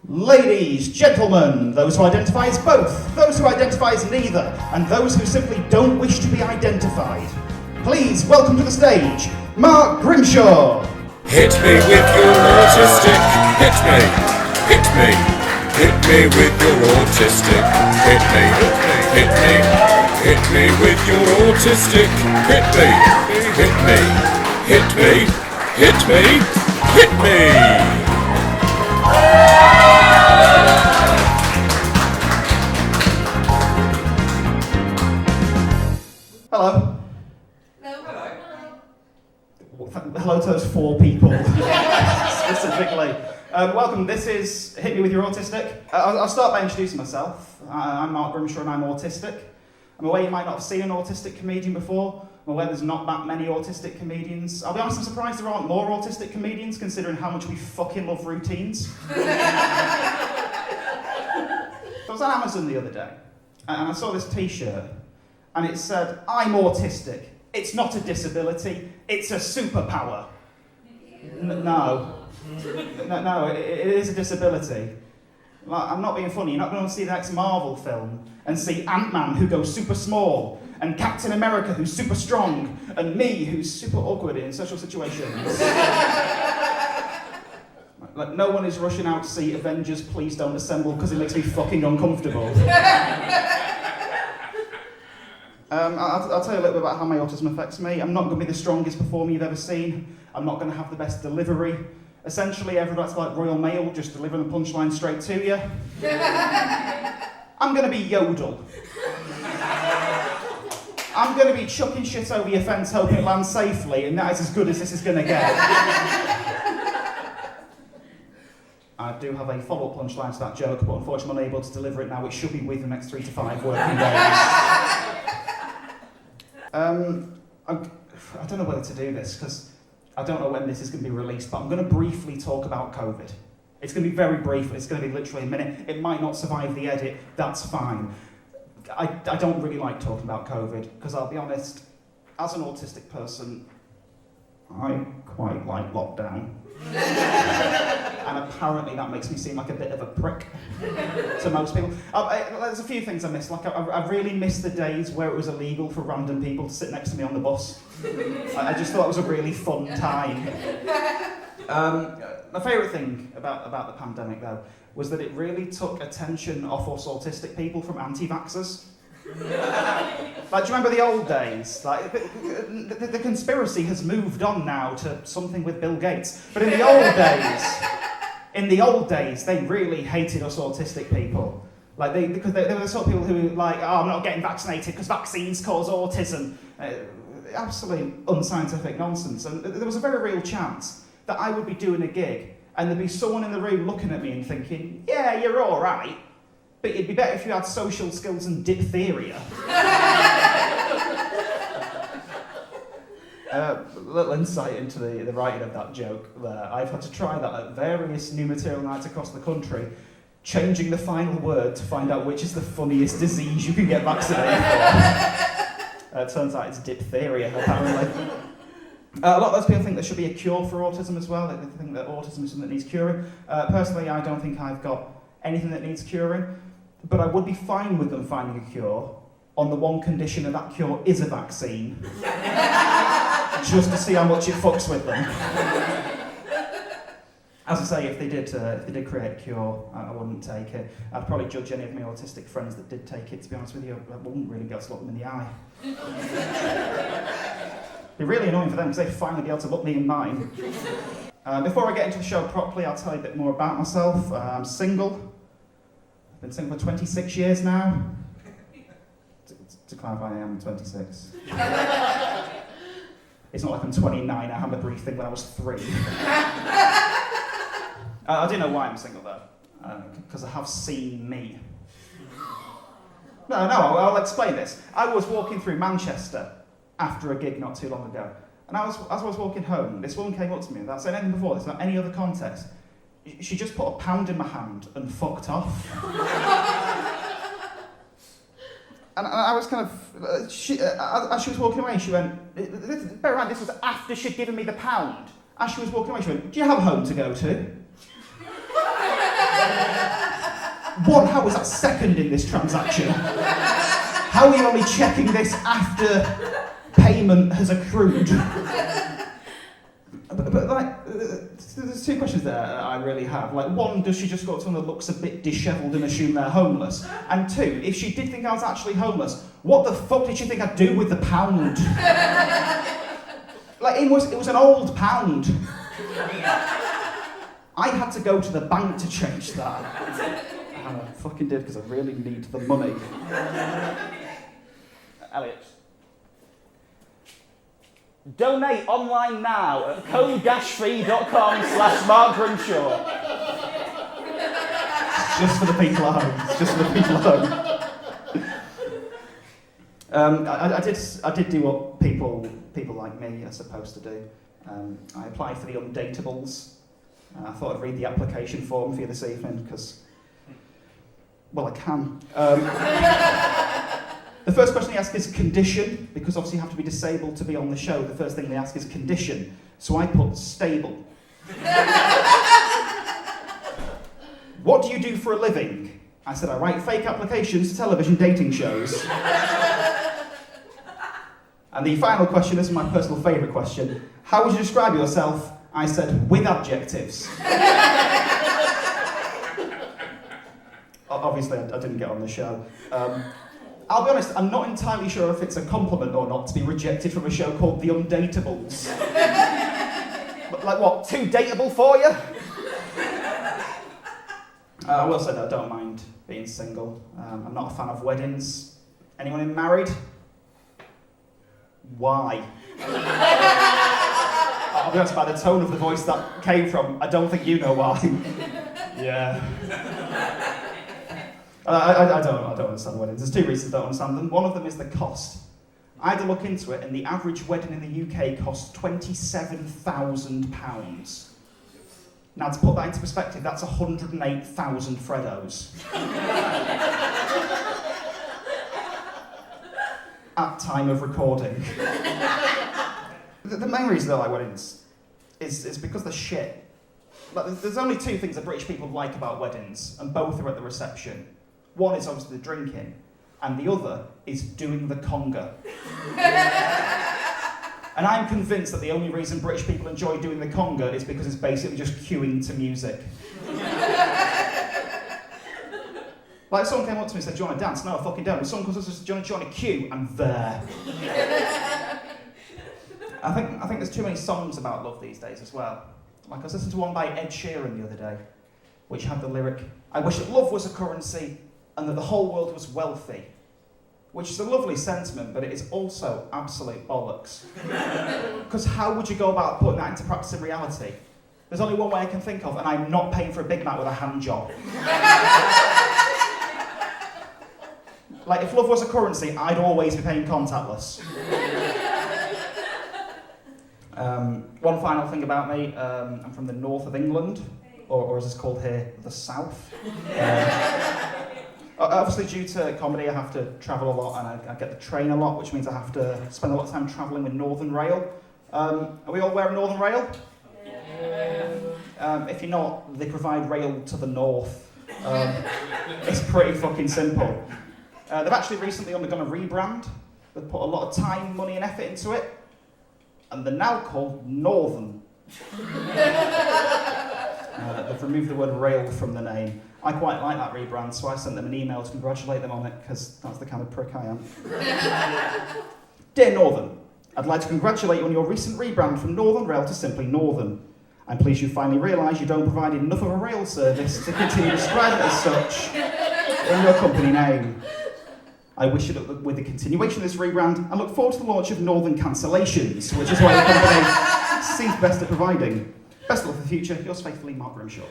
Ladies, gentlemen, those who identify as both, those who identify as neither, and those who simply don't wish to be identified. Please welcome to the stage, Mark Grimshaw. Hit me with your autistic. Hit me. Hit me. Hit me with your autistic. Hit me. Hit me. Hit me with your autistic. Hit me. Hit me. Hit me. Hit me. Hit me. Hello. Hello to those 4 people, specifically. Welcome, this is Hit Me With Your Autistic. I'll start by introducing myself. I'm Mark Grimshaw and I'm autistic. I'm aware you might not have seen an autistic comedian before. I'm aware there's not that many autistic comedians. I'll be honest, I'm surprised there aren't more autistic comedians, considering how much we fucking love routines. I was on Amazon the other day, and I saw this t-shirt, and it said, "I'm autistic. It's not a disability, it's a superpower." No, it is a disability. Like, I'm not being funny, you're not going to see the next Marvel film and see Ant-Man who goes super small, and Captain America who's super strong, and me who's super awkward in social situations. Like, no one is rushing out to see Avengers Please Don't Assemble because it makes me fucking uncomfortable. I'll tell you a little bit about how my autism affects me. I'm not going to be the strongest performer you've ever seen. I'm not going to have the best delivery. Essentially, everybody's like Royal Mail, just delivering the punchline straight to you. I'm going to be Yodel. I'm going to be chucking shit over your fence, hoping it lands safely, and that is as good as this is going to get. I do have a follow-up punchline to that joke, but unfortunately I'm unable to deliver it now, which should be within the next 3 to 5 working days. I don't know whether to do this, because I don't know when this is going to be released, but I'm going to briefly talk about COVID. It's going to be very brief, it's going to be literally a minute. It might not survive the edit, that's fine. I don't really like talking about COVID, because I'll be honest, as an autistic person, I quite like lockdown. And apparently that makes me seem like a bit of a prick to most people. There's a few things I miss. Like I really miss the days where it was illegal for random people to sit next to me on the bus. I just thought it was a really fun time. My favourite thing about the pandemic, though, was that it really took attention off us autistic people from anti-vaxxers. Like, do you remember the old days? Like, the conspiracy has moved on now to something with Bill Gates. But in the old days, they really hated us autistic people. Like, because they were the sort of people who were like, "Oh, I'm not getting vaccinated because vaccines cause autism." Absolutely unscientific nonsense. And there was a very real chance that I would be doing a gig and there'd be someone in the room looking at me and thinking, "Yeah, you're all right. But it'd be better if you had social skills and diphtheria." Little insight into the writing of that joke there. I've had to try that at various new material nights across the country, changing the final word to find out which is the funniest disease you can get vaccinated for. It turns out it's diphtheria, apparently. A lot of those people think there should be a cure for autism as well. They think that autism is something that needs curing. Personally, I don't think I've got anything that needs curing. But I would be fine with them finding a cure on the one condition that that cure is a vaccine. Just to see how much it fucks with them. As I say, if they did create a cure, I wouldn't take it. I'd probably judge any of my autistic friends that did take it, to be honest with you. I wouldn't really be able to look them in the eye. It'd be really annoying for them, because they'd finally be able to look me in mine. Before I get into the show properly, I'll tell you a bit more about myself. I'm single. I've been single for 26 years now. To clarify, I am 26. It's not like I'm 29, I had a brief thing when I was 3. I do know why I'm single though, because I have seen me. No, I'll explain this. I was walking through Manchester after a gig not too long ago, and as I was walking home, this woman came up to me without saying anything before, there's not any other context. She just put a pound in my hand and fucked off. And I was kind of, as she was walking away, she went, bear in mind, this was after she'd given me the pound. As she was walking away, she went, "Do you have a home to go to?" One, how was that second in this transaction? How are you only checking this after payment has accrued? But like, there's two questions there I really have. Like, one, does she just go up to someone that looks a bit dishevelled and assume they're homeless? And two, if she did think I was actually homeless, what the fuck did she think I'd do with the pound? Like, it was an old pound. I had to go to the bank to change that. And I fucking did, because I really need the money. Elliot. Donate online now at code-free.com/Mark Grimshaw. Just for the people at home. It's just for the people at home. I did do what people like me are supposed to do. I applied for the Undateables. I thought I'd read the application form for you this evening because, well, I can. The first question they ask is condition, because obviously you have to be disabled to be on the show. The first thing they ask is condition. So I put stable. What do you do for a living? I said I write fake applications to television dating shows. And the final question, this is my personal favourite question. How would you describe yourself? I said, with adjectives. Obviously, I didn't get on the show. I'll be honest, I'm not entirely sure if it's a compliment or not to be rejected from a show called The Undateables. But like what, too dateable for you? I will say that I don't mind being single. I'm not a fan of weddings. Anyone in married? Why? I'll be honest, by the tone of the voice that came from, I don't think you know why. Yeah. I don't understand weddings. There's two reasons I don't understand them. One of them is the cost. I had to look into it, and the average wedding in the UK costs £27,000. Now, to put that into perspective, that's 108,000 Freddos. At time of recording. The main reason I like weddings is because they're shit. Like, there's only two things that British people like about weddings, and both are at the reception. One is obviously the drinking, and the other is doing the conga. And I'm convinced that the only reason British people enjoy doing the conga is because it's basically just queuing to music. Like, if someone came up to me and said, do you want to dance? No, I fucking don't. If someone comes up and says, do you want to queue? I'm there. I think there's too many songs about love these days as well. Like, I was listening to one by Ed Sheeran the other day, which had the lyric, I wish that love was a currency and that the whole world was wealthy. Which is a lovely sentiment, but it is also absolute bollocks. Because how would you go about putting that into practice in reality? There's only one way I can think of, and I'm not paying for a Big Mac with a hand job. Like, if love was a currency, I'd always be paying contactless. One final thing about me, I'm from the north of England, or as it's called here, the south. Obviously, due to comedy, I have to travel a lot, and I get the train a lot, which means I have to spend a lot of time travelling with Northern Rail. Are we all wearing Northern Rail? Yeah. If you're not, they provide rail to the north. It's pretty fucking simple. They've actually recently undergone a rebrand. They've put a lot of time, money, and effort into it, and they're now called Northern. They've removed the word rail from the name. I quite like that rebrand, so I sent them an email to congratulate them on it, because that's the kind of prick I am. Dear Northern, I'd like to congratulate you on your recent rebrand from Northern Rail to simply Northern. I'm pleased you finally realise you don't provide enough of a rail service to continue describing it as such in your company name. I wish you luck with the continuation of this rebrand and look forward to the launch of Northern Cancellations, which is what your company seems best at providing. Best of luck for the future. Yours faithfully, Mark Grimshaw.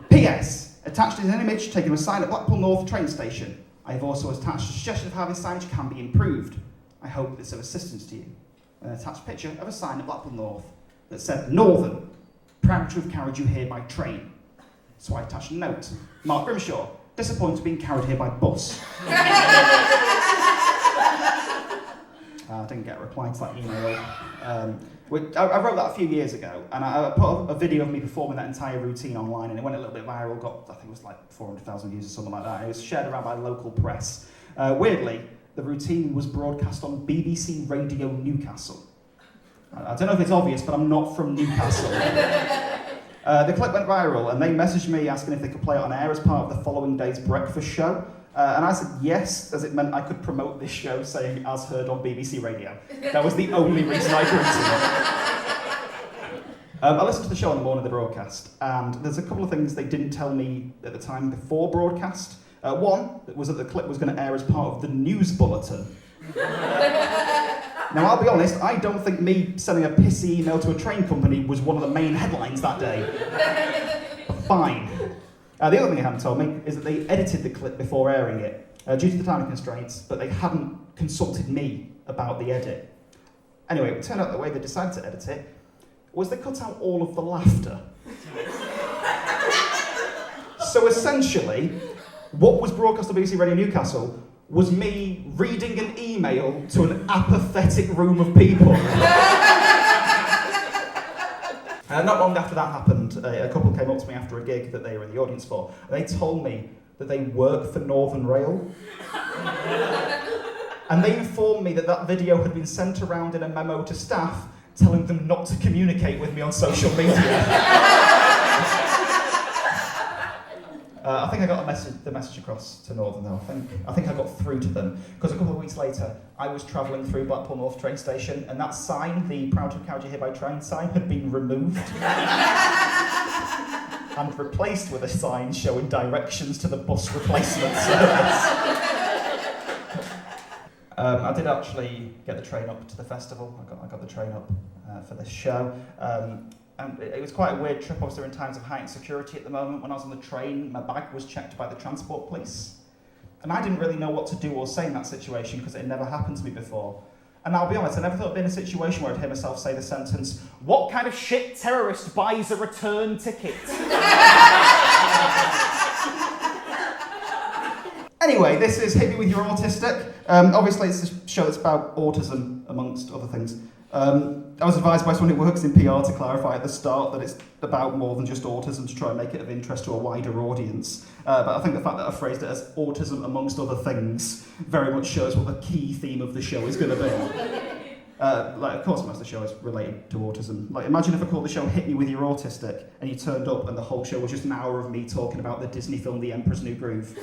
P.S. Attached is an image taken of a sign at Blackpool North train station. I have also attached a suggestion of how this signage can be improved. I hope it's of assistance to you. An attached picture of a sign at Blackpool North that said, Northern, proud to have carried you here by train. So I attached a note. Mark Grimshaw, disappointed being carried here by bus. I didn't get a reply to that email. I wrote that a few years ago, and I put a video of me performing that entire routine online, and it went a little bit viral, I think it was like 400,000 views or something like that. It was shared around by local press. Weirdly, the routine was broadcast on BBC Radio Newcastle. I don't know if it's obvious, but I'm not from Newcastle. The clip went viral, and they messaged me asking if they could play it on air as part of the following day's breakfast show. And I said yes, as it meant I could promote this show, saying as heard on BBC Radio. That was the only reason I agreed to it. I listened to the show on the morning of the broadcast, and there's a couple of things they didn't tell me at the time before broadcast. One was that the clip was going to air as part of the news bulletin. Now, I'll be honest, I don't think me sending a pissy email to a train company was one of the main headlines that day. Fine. The other thing they hadn't told me is that they edited the clip before airing it, due to the time constraints, but they hadn't consulted me about the edit. Anyway, it turned out the way they decided to edit it was they cut out all of the laughter. So essentially, what was broadcast on BBC Radio Newcastle was me reading an email to an apathetic room of people. Not long after that happened, a couple came up to me after a gig that they were in the audience for. They told me that they work for Northern Rail. And they informed me that that video had been sent around in a memo to staff telling them not to communicate with me on social media. I think I got the message across to Northern though. I think I got through to them, because a couple of weeks later I was travelling through Blackpool North train station, and that sign, the Proud to have carried you here by train sign, had been removed and replaced with a sign showing directions to the bus replacement service. I did actually get the train up to the festival. I got the train up for this show. And it was quite a weird trip. Obviously, we're in times of heightened security at the moment. When I was on the train, my bag was checked by the transport police. And I didn't really know what to do or say in that situation because it had never happened to me before. And I'll be honest, I never thought I'd been in a situation where I'd hear myself say the sentence, "What kind of shit terrorist buys a return ticket?" Anyway, this is Hit Me With Your Autistic. Obviously, it's a show that's about autism, amongst other things. I was advised by someone who works in PR to clarify at the start that it's about more than just autism, to try and make it of interest to a wider audience. But I think the fact that I phrased it as autism amongst other things very much shows what the key theme of the show is going to be. Of course, most of the show is related to autism. Imagine if I called the show Hit Me With Your Autistic, and you turned up and the whole show was just an hour of me talking about the Disney film The Emperor's New Groove.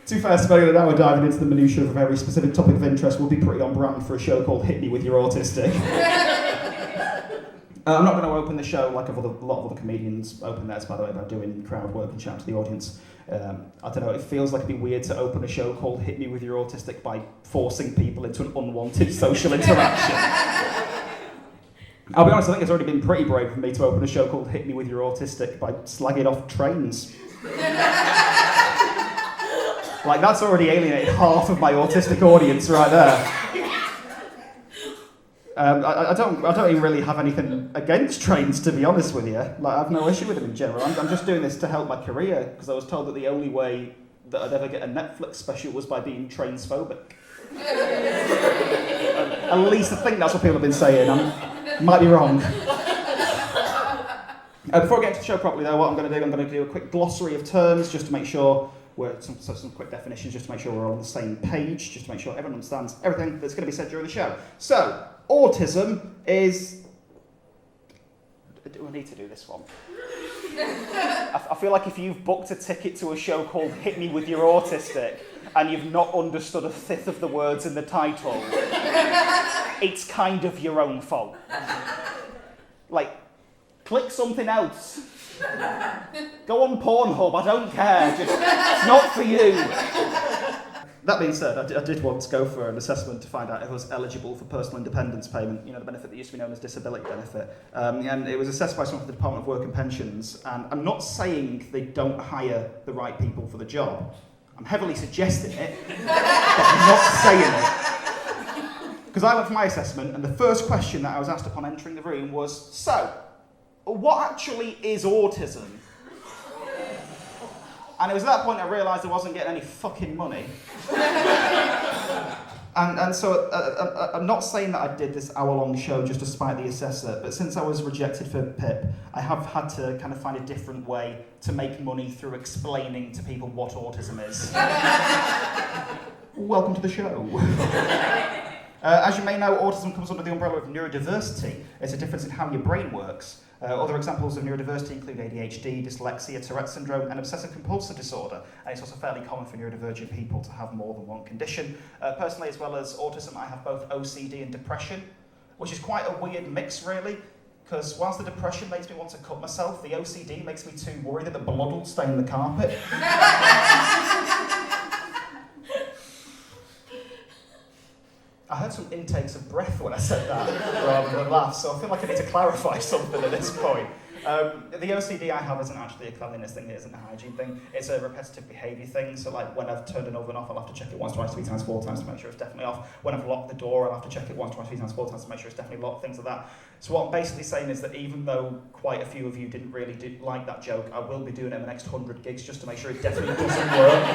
To be fair, spending an hour diving into the minutiae of a very specific topic of interest would be pretty on brand for a show called Hit Me With Your Autistic. I'm not going to open the show like a lot of other comedians open theirs, by the way, by doing crowd work and chatting to the audience. I don't know, it feels like it'd be weird to open a show called Hit Me With Your Autistic by forcing people into an unwanted social interaction. I'll be honest, I think it's already been pretty brave for me to open a show called Hit Me With Your Autistic by slagging off trains. That's already alienated half of my autistic audience right there. I don't even really have anything against trains, to be honest with you. I have no issue with them in general. I'm just doing this to help my career, because I was told that the only way that I'd ever get a Netflix special was by being transphobic. At least I think that's what people have been saying. I might be wrong. Before I get into the show properly though, what I'm going to do a quick glossary of terms just to make sure some quick definitions, just to make sure we're all on the same page, just to make sure everyone understands everything that's going to be said during the show. So, autism is... Do I need to do this one? I feel like if you've booked a ticket to a show called Hit Me With Your Autistic and you've not understood a fifth of the words in the title, it's kind of your own fault. Click something else. Go on Pornhub, I don't care, it's not for you. That being said, I did once go for an assessment to find out if I was eligible for personal independence payment, the benefit that used to be known as disability benefit. And it was assessed by someone from the Department of Work and Pensions, and I'm not saying they don't hire the right people for the job. I'm heavily suggesting it, but I'm not saying it. Because I went for my assessment, and the first question that I was asked upon entering the room was, so, what actually is autism? And it was at that point I realised I wasn't getting any fucking money. And so I'm not saying that I did this hour-long show just to spite the assessor, but since I was rejected for PIP, I have had to kind of find a different way to make money through explaining to people what autism is. Welcome to the show. As you may know, autism comes under the umbrella of neurodiversity. It's a difference in how your brain works. Other examples of neurodiversity include ADHD, dyslexia, Tourette's syndrome, and obsessive-compulsive disorder. And it's also fairly common for neurodivergent people to have more than one condition. Personally, as well as autism, I have both OCD and depression, which is quite a weird mix, really, because whilst the depression makes me want to cut myself, the OCD makes me too worried that the blood will stain the carpet. I heard some intakes of breath when I said that, rather than laugh, so I feel like I need to clarify something at this point. The OCD I have isn't actually a cleanliness thing, it isn't a hygiene thing, it's a repetitive behaviour thing, so like when I've turned an oven off, I'll have to check it once, twice, 3 times, 4 times to make sure it's definitely off. When I've locked the door, I'll have to check it once, twice, 3 times, 4 times to make sure it's definitely locked, things like that. So what I'm basically saying is that even though quite a few of you didn't really like that joke, I will be doing it in the next 100 gigs just to make sure it definitely doesn't work.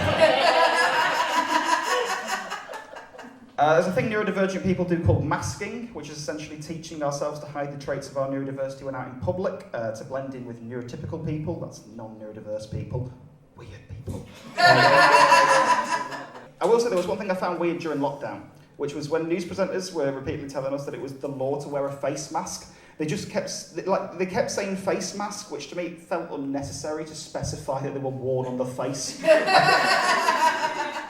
There's a thing neurodivergent people do called masking, which is essentially teaching ourselves to hide the traits of our neurodiversity when out in public, to blend in with neurotypical people, that's non-neurodiverse people, weird people. I will say there was one thing I found weird during lockdown, which was when news presenters were repeatedly telling us that it was the law to wear a face mask. They just kept saying face mask, which to me felt unnecessary to specify that they were worn on the face.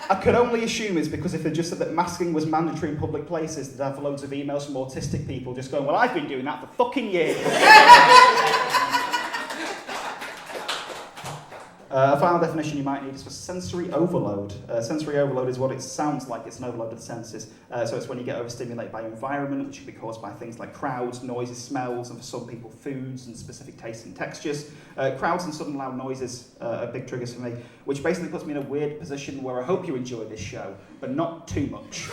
I could only assume it's because if they just said that masking was mandatory in public places, they'd have loads of emails from autistic people just going, well, I've been doing that for fucking years. A final definition you might need is for sensory overload. Sensory overload is what it sounds like, it's an overload of the senses. So it's when you get overstimulated by your environment, which can be caused by things like crowds, noises, smells, and for some people foods and specific tastes and textures. Crowds and sudden loud noises are big triggers for me, which basically puts me in a weird position where I hope you enjoy this show, but not too much.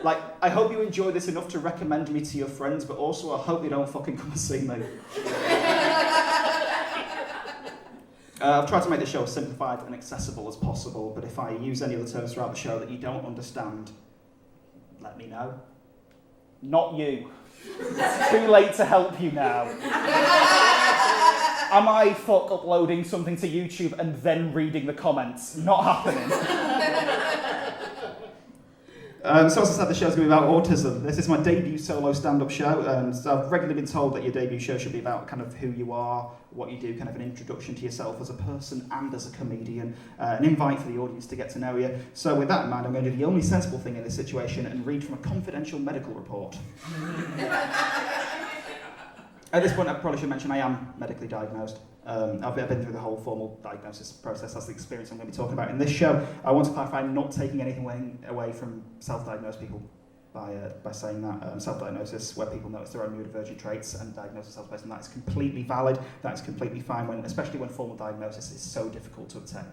Like, I hope you enjoy this enough to recommend me to your friends, but also I hope you don't fucking come and see me. I've tried to make the show as simplified and accessible as possible, but if I use any of the terms throughout the show that you don't understand, let me know. Not you. It's too late to help you now. Am I fuck uploading something to YouTube and then reading the comments? Not happening. So as I said, the show's going to be about autism. This is my debut solo stand-up show, so I've regularly been told that your debut show should be about kind of who you are, what you do, kind of an introduction to yourself as a person and as a comedian, an invite for the audience to get to know you. So with that in mind, I'm going to do the only sensible thing in this situation and read from a confidential medical report. At this point, I probably should mention I am medically diagnosed. I've been through the whole formal diagnosis process. That's the experience I'm going to be talking about in this show. I want to clarify I'm not taking anything away from self-diagnosed people by saying that. Self-diagnosis, where people notice their own neurodivergent traits and diagnose themselves based on that, is completely valid. That is completely fine, especially when formal diagnosis is so difficult to obtain.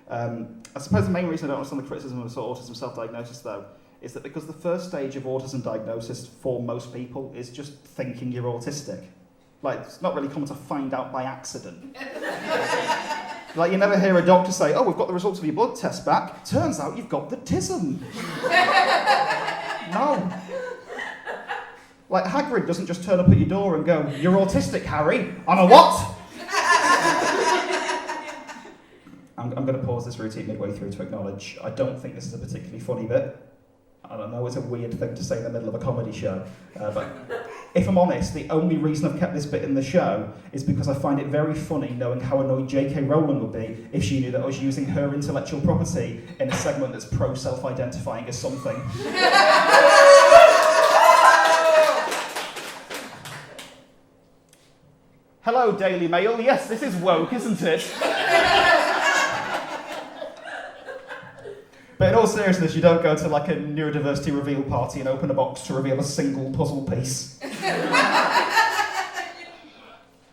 I suppose the main reason I don't understand the criticism of autism self-diagnosis, though, is that because the first stage of autism diagnosis for most people is just thinking you're autistic. Like, it's not really common to find out by accident. Like, you never hear a doctor say, oh, we've got the results of your blood test back. Turns out you've got the tism. No. Like, Hagrid doesn't just turn up at your door and go, you're autistic, Harry. On a what? I'm going to pause this routine midway through to acknowledge I don't think this is a particularly funny bit. I don't know, it's a weird thing to say in the middle of a comedy show. But if I'm honest, the only reason I've kept this bit in the show is because I find it very funny knowing how annoyed J.K. Rowling would be if she knew that I was using her intellectual property in a segment that's pro-self-identifying as something. Hello, Daily Mail. Yes, this is woke, isn't it? But in all seriousness, you don't go to like a neurodiversity reveal party and open a box to reveal a single puzzle piece.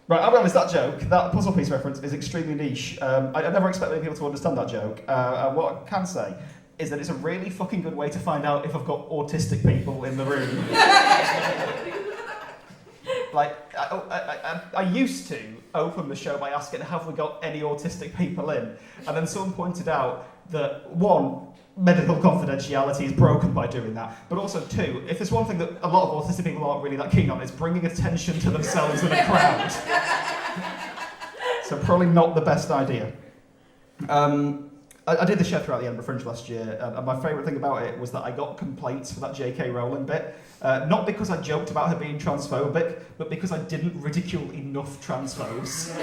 Right, I'll be honest, that puzzle piece reference is extremely niche. I never expected people to understand that joke. What I can say is that it's a really fucking good way to find out if I've got autistic people in the room. Like, I used to open the show by asking, have we got any autistic people in? And then someone pointed out that, one, medical confidentiality is broken by doing that. But also, two, if there's one thing that a lot of autistic people aren't really that keen on, is bringing attention to themselves in a crowd. So probably not the best idea. I did the show throughout the Edinburgh Fringe last year, and my favourite thing about it was that I got complaints for that J.K. Rowling bit. Not because I joked about her being transphobic, but because I didn't ridicule enough transphobes.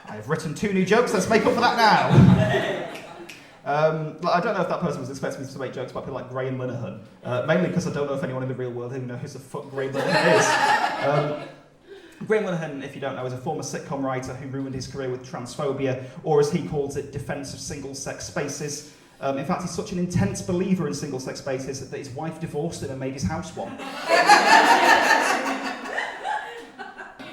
I have written 2 new jokes, let's make up for that now. I don't know if that person was expecting me to make jokes about people like Graham Linehan, mainly because I don't know if anyone in the real world who knows who the fuck Graham Linehan is. Graham Linehan, if you don't know, is a former sitcom writer who ruined his career with transphobia, or as he calls it, defence of single-sex spaces. In fact, he's such an intense believer in single-sex spaces that his wife divorced him and made his house one.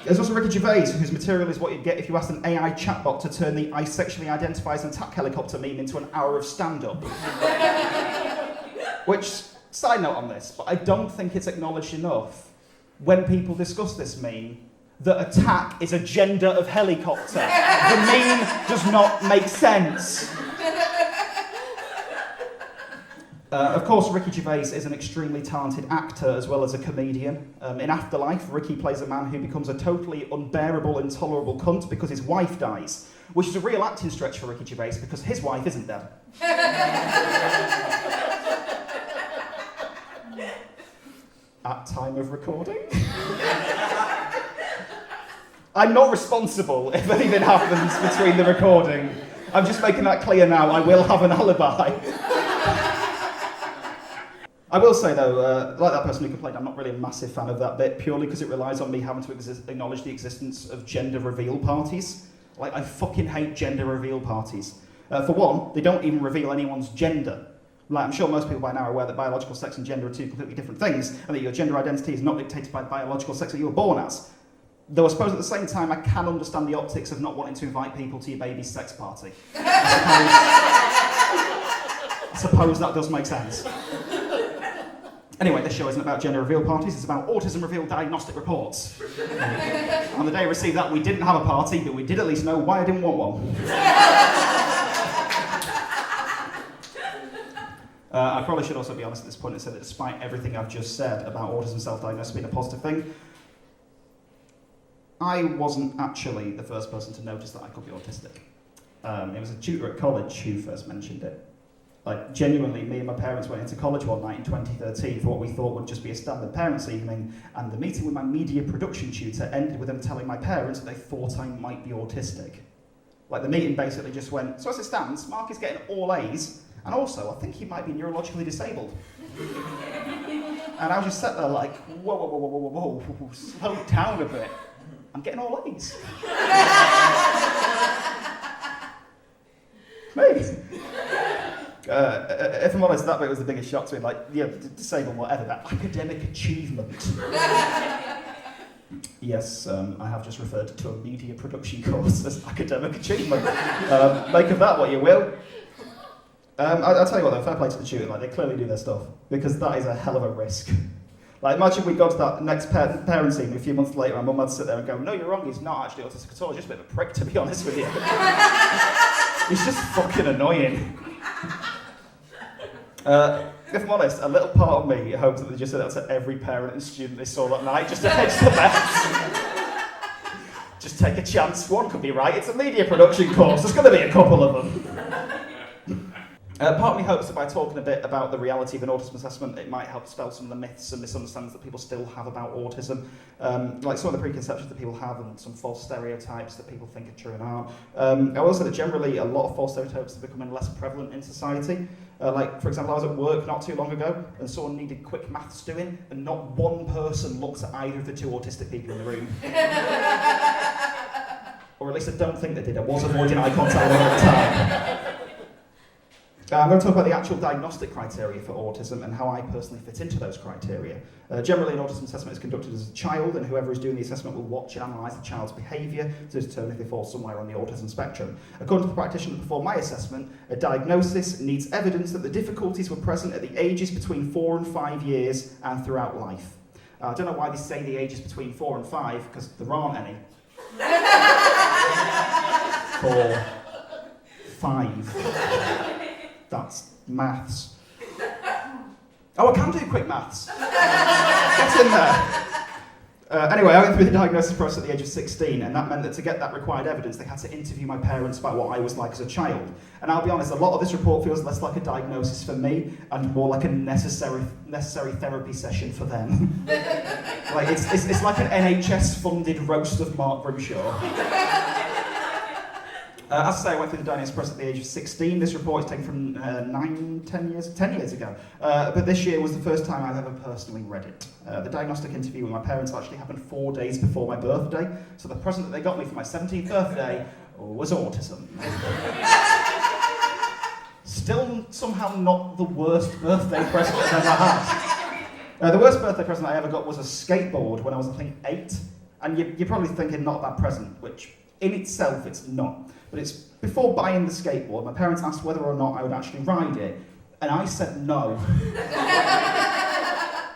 There's also Ricky Gervais, whose material is what you'd get if you asked an AI chatbot to turn the I sexually identify as an attack helicopter meme into an hour of stand-up. Which, side note on this, but I don't think it's acknowledged enough when people discuss this meme that attack is a gender of helicopter. The meme does not make sense. Of course, Ricky Gervais is an extremely talented actor as well as a comedian. In Afterlife, Ricky plays a man who becomes a totally unbearable, intolerable cunt because his wife dies, which is a real acting stretch for Ricky Gervais because his wife isn't dead. At time of recording? I'm not responsible if anything happens between the recording. I'm just making that clear now. I will have an alibi. I will say though, like that person who complained, I'm not really a massive fan of that bit, purely because it relies on me having to acknowledge the existence of gender reveal parties. Like, I fucking hate gender reveal parties. For one, they don't even reveal anyone's gender. Like, I'm sure most people by now are aware that biological sex and gender are 2 completely different things, and that your gender identity is not dictated by biological sex that you were born as. Though I suppose at the same time I can understand the optics of not wanting to invite people to your baby's sex party. I suppose that does make sense. Anyway, this show isn't about gender reveal parties, it's about autism reveal diagnostic reports. On the day I received that, we didn't have a party, but we did at least know why I didn't want one. I probably should also be honest at this point and say that despite everything I've just said about autism self-diagnosis being a positive thing, I wasn't actually the first person to notice that I could be autistic. It was a tutor at college who first mentioned it. Like, genuinely, me and my parents went into college one night in 2013 for what we thought would just be a standard parents' evening, and the meeting with my media production tutor ended with them telling my parents that they thought I might be autistic. Like, the meeting basically just went, so as it stands, Mark is getting all A's, and also, I think he might be neurologically disabled. And I was just sat there like, whoa, slow down a bit. I'm getting all A's. Maybe. If I'm honest, that bit was the biggest shock to me. Like, yeah, disabled, whatever, that academic achievement. Yes, I have just referred to a media production course as academic achievement. Make of that what you will. I'll tell you what though, fair play to the tutor, like, they clearly do their stuff, because that is a hell of a risk. Like, imagine we got to that next parents' evening a few months later, and Mum had to sit there and go, no, you're wrong, he's not actually autistic at all, he's just a bit of a prick, to be honest with you. He's just fucking annoying. If I'm honest, a little part of me hopes that they just said that to every parent and student they saw that night, just to hedge the bets. Just take a chance, one could be right, it's a media production course, there's going to be a couple of them. Part of me hopes that by talking a bit about the reality of an autism assessment, it might help dispel some of the myths and misunderstandings that people still have about autism, like some of the preconceptions that people have and some false stereotypes that people think are true and aren't. I will say that generally a lot of false stereotypes are becoming less prevalent in society. Like, for example, I was at work not too long ago and someone needed quick maths doing and not one person looked at either of the 2 autistic people in the room. Or at least I don't think they did. I was avoiding eye contact all the time. I'm going to talk about the actual diagnostic criteria for autism and how I personally fit into those criteria. Generally, an autism assessment is conducted as a child, and whoever is doing the assessment will watch and analyse the child's behaviour to determine if they fall somewhere on the autism spectrum. According to the practitioner that performed my assessment, a diagnosis needs evidence that the difficulties were present at the ages between 4 and 5 years and throughout life. I don't know why they say the ages between 4 and 5, because there aren't any. 4, 5. That's maths. Oh, I can do quick maths. Get in there. Anyway, I went through the diagnosis process at the age of 16, and that meant that to get that required evidence, they had to interview my parents about what I was like as a child. And I'll be honest, a lot of this report feels less like a diagnosis for me and more like a necessary therapy session for them. Like it's like an NHS-funded roast of Mark Grimshaw. As I say, I went through the diagnosis process at the age of 16. This report is taken from 10 years ago. But this year was the first time I've ever personally read it. The diagnostic interview with my parents actually happened 4 days before my birthday, so the present that they got me for my 17th birthday was autism. Still somehow not the worst birthday present I've ever had. The worst birthday present I ever got was a skateboard when I was, I think, 8. And you're probably thinking, not that present, which in itself it's not. But it's before buying the skateboard, my parents asked whether or not I would actually ride it, and I said no.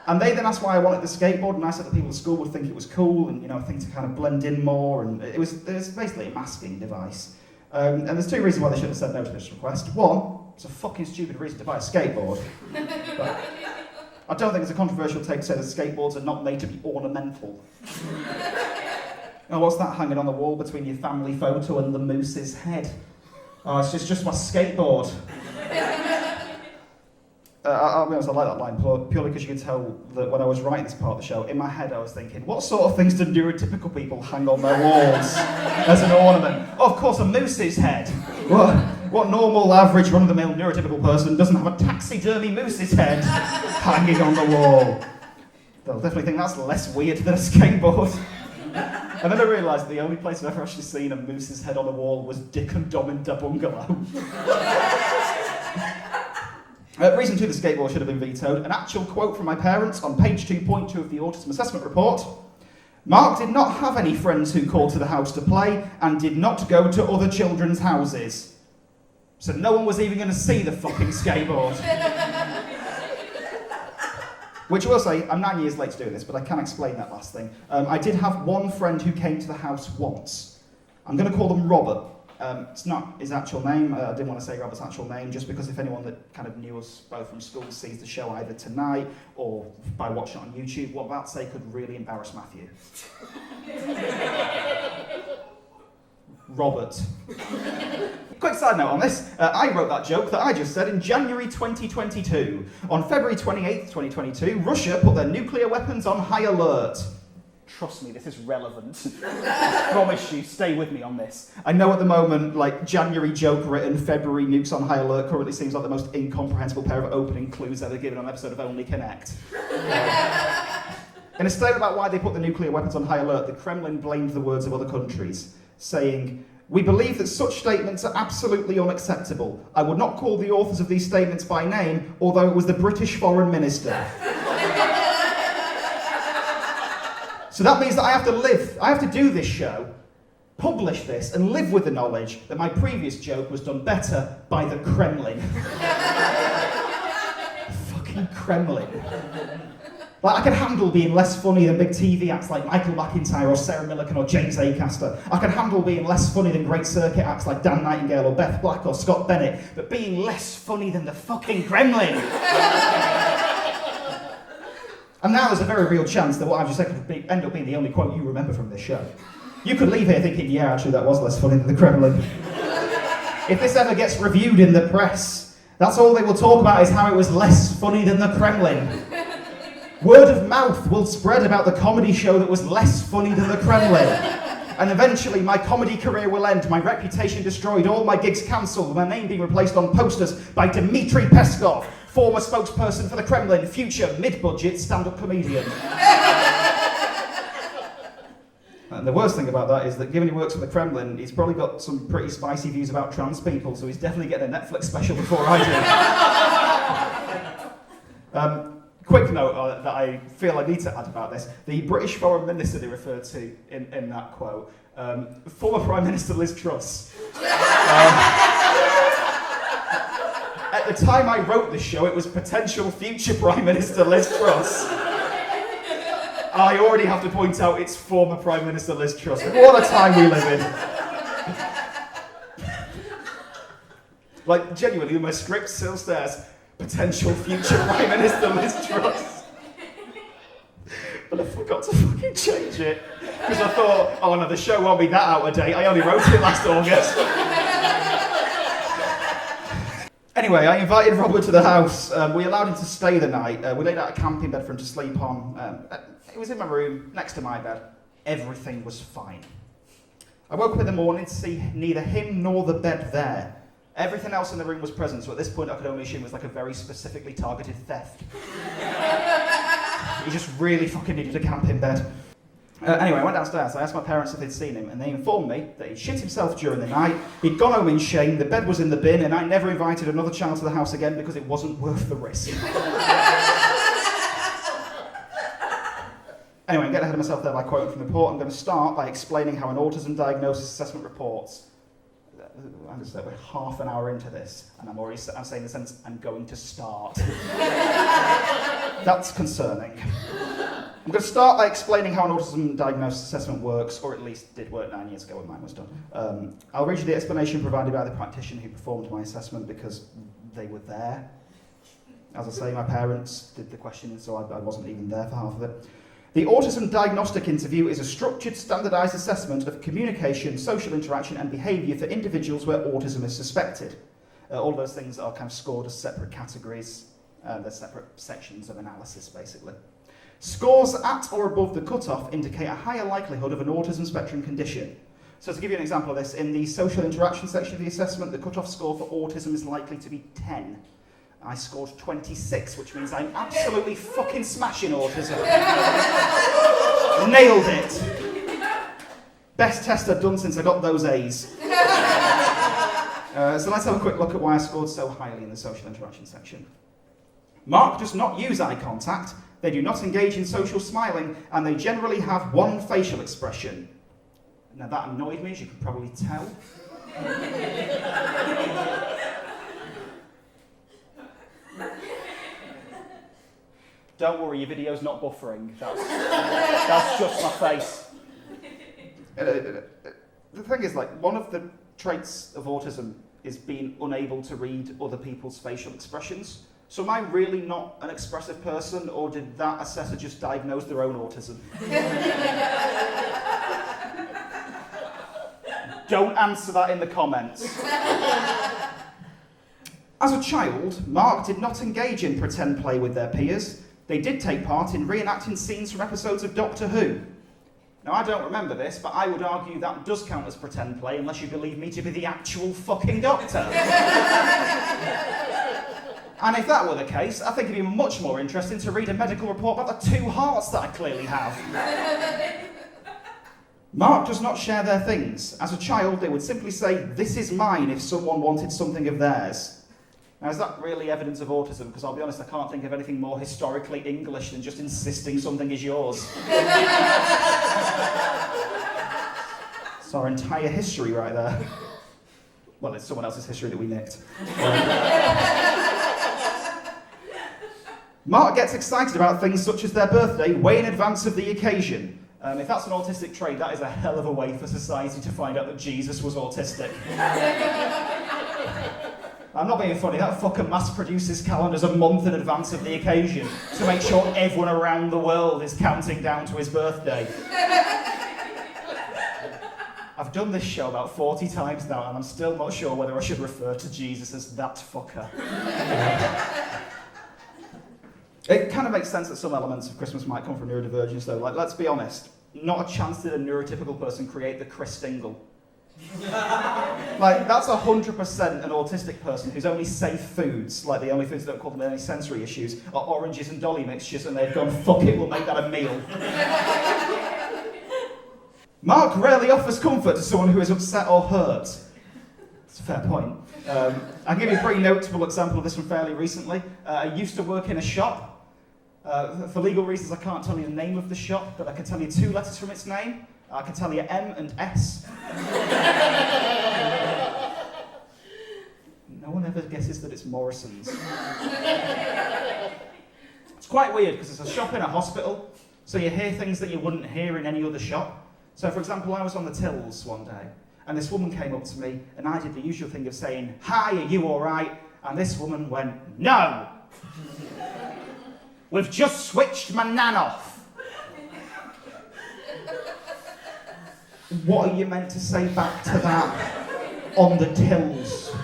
And they then asked why I wanted the skateboard, and I said that people at school would think it was cool, and a thing to kind of blend in more, and it was basically a masking device. And there's 2 reasons why they should have said no to this request. One, it's a fucking stupid reason to buy a skateboard. But I don't think it's a controversial take to say that skateboards are not made to be ornamental. Oh, what's that hanging on the wall between your family photo and the moose's head? Oh, it's just my skateboard. I'll be honest, I like that line purely because you can tell that when I was writing this part of the show, in my head I was thinking, what sort of things do neurotypical people hang on their walls as an ornament? Oh, of course, a moose's head. What normal, average, run-of-the-mill neurotypical person doesn't have a taxidermy moose's head hanging on the wall? They'll definitely think that's less weird than a skateboard. And then I realised the only place I've ever actually seen a moose's head on a wall was Dick and Dom in Da Bungalow. Reason 2, the skateboard should have been vetoed. An actual quote from my parents on page 2.2 of the Autism Assessment Report. Mark did not have any friends who called to the house to play and did not go to other children's houses. So no one was even going to see the fucking skateboard. Which I will say, I'm 9 years late to doing this, but I can explain that last thing. I did have one friend who came to the house once. I'm going to call them Robert. It's not his actual name. I didn't want to say Robert's actual name, just because if anyone that kind of knew us both from school sees the show either tonight or by watching it on YouTube, what I'm about to say could really embarrass Matthew. Robert. Quick side note on this, I wrote that joke that I just said in January 2022. On February 28th, 2022, Russia put their nuclear weapons on high alert. Trust me, this is relevant. I promise you, stay with me on this. I know at the moment, January joke written, February nukes on high alert currently seems like the most incomprehensible pair of opening clues ever given on an episode of Only Connect. In a statement about why they put the nuclear weapons on high alert, the Kremlin blamed the words of other countries, saying, "We believe that such statements are absolutely unacceptable. I would not call the authors of these statements by name, although it was the British Foreign Minister." So that means that I have to do this show, publish this, and live with the knowledge that my previous joke was done better by the Kremlin. Fucking Kremlin. I can handle being less funny than big TV acts like Michael McIntyre or Sarah Millican or James Acaster. I can handle being less funny than great circuit acts like Dan Nightingale or Beth Black or Scott Bennett, but being less funny than the fucking Kremlin. And now there's a very real chance that what I've just said could end up being the only quote you remember from this show. You could leave here thinking, yeah, actually that was less funny than the Kremlin. If this ever gets reviewed in the press, that's all they will talk about is how it was less funny than the Kremlin. Word of mouth will spread about the comedy show that was less funny than the Kremlin. And eventually my comedy career will end, my reputation destroyed, all my gigs cancelled, my name being replaced on posters by Dmitry Peskov, former spokesperson for the Kremlin, future mid-budget stand-up comedian. And the worst thing about that is that given he works for the Kremlin, he's probably got some pretty spicy views about trans people, so he's definitely getting a Netflix special before I do. Quick note that I feel I need to add about this. The British Foreign Minister they referred to in that quote, former Prime Minister Liz Truss. At the time I wrote this show, it was potential future Prime Minister Liz Truss. I already have to point out it's former Prime Minister Liz Truss. What a time we live in. Like, genuinely, in my script still says, potential future Prime Minister Liz Truss. But I forgot to fucking change it. Because I thought, oh no, the show won't be that out of date. I only wrote it last August. Anyway, I invited Robert to the house. We allowed him to stay the night. We laid out a camping bed for him to sleep on. It was in my room, next to my bed. Everything was fine. I woke up in the morning to see neither him nor the bed there. Everything else in the room was present, so at this point I could only assume it was like a very specifically targeted theft. He just really fucking needed a camping bed. Anyway, I went downstairs, I asked my parents if they'd seen him, and they informed me that he'd shit himself during the night, he'd gone home in shame, the bed was in the bin, and I never invited another child to the house again because it wasn't worth the risk. Anyway, I'm getting ahead of myself there by quoting from the report. I'm going to start by explaining how an autism diagnosis assessment reports. I'm just we're half an hour into this, and I'm saying the sentence, I'm going to start. That's concerning. I'm going to start by explaining how an autism diagnosis assessment works, or at least did work 9 years ago when mine was done. I'll read you the explanation provided by the practitioner who performed my assessment because they were there. As I say, my parents did the questioning, so I wasn't even there for half of it. The Autism Diagnostic Interview is a structured, standardised assessment of communication, social interaction and behaviour for individuals where autism is suspected. All of those things are kind of scored as separate categories. They're separate sections of analysis, basically. Scores at or above the cutoff indicate a higher likelihood of an autism spectrum condition. So to give you an example of this, in the social interaction section of the assessment, the cutoff score for autism is likely to be 10. I scored 26, which means I'm absolutely fucking smashing autism. Nailed it. Best test I've done since I got those A's. So let's have a quick look at why I scored so highly in the social interaction section. Mark does not use eye contact, they do not engage in social smiling, and they generally have one facial expression. Now that annoyed me, as you can probably tell. Don't worry, your video's not buffering. That's just my face. The thing is, like, one of the traits of autism is being unable to read other people's facial expressions. So am I really not an expressive person, or did that assessor just diagnose their own autism? Don't answer that in the comments. As a child, Mark did not engage in pretend play with their peers. They did take part in reenacting scenes from episodes of Doctor Who. Now, I don't remember this, but I would argue that does count as pretend play unless you believe me to be the actual fucking Doctor. And if that were the case, I think it'd be much more interesting to read a medical report about the 2 hearts that I clearly have. Mark does not share their things. As a child, they would simply say, "This is mine," if someone wanted something of theirs. Now, is that really evidence of autism? Because I'll be honest, I can't think of anything more historically English than just insisting something is yours. It's our entire history right there. Well, it's someone else's history that we nicked. Mark gets excited about things such as their birthday way in advance of the occasion. If that's an autistic trait, that is a hell of a way for society to find out that Jesus was autistic. I'm not being funny, that fucker mass-produces calendars a month in advance of the occasion to make sure everyone around the world is counting down to his birthday. I've done this show about 40 times now, and I'm still not sure whether I should refer to Jesus as that fucker. It kind of makes sense that some elements of Christmas might come from neurodivergence, though. Like, let's be honest, not a chance did a neurotypical person create the Christingle. Like, that's 100% an autistic person whose only safe foods, like the only foods that don't cause them any sensory issues, are oranges and dolly mixtures, and they've gone, fuck it, we'll make that a meal. Mark rarely offers comfort to someone who is upset or hurt. That's a fair point. I'll give you a pretty notable example of this from fairly recently. I used to work in a shop. For legal reasons, I can't tell you the name of the shop, but I can tell you 2 letters from its name. I can tell you M and S. No one ever guesses that it's Morrison's. It's quite weird because it's a shop in a hospital, so you hear things that you wouldn't hear in any other shop. So, for example, I was on the tills one day, and this woman came up to me, and I did the usual thing of saying, "Hi, are you all right?" And this woman went, "No! We've just switched my nan off." What are you meant to say back to that on the tills?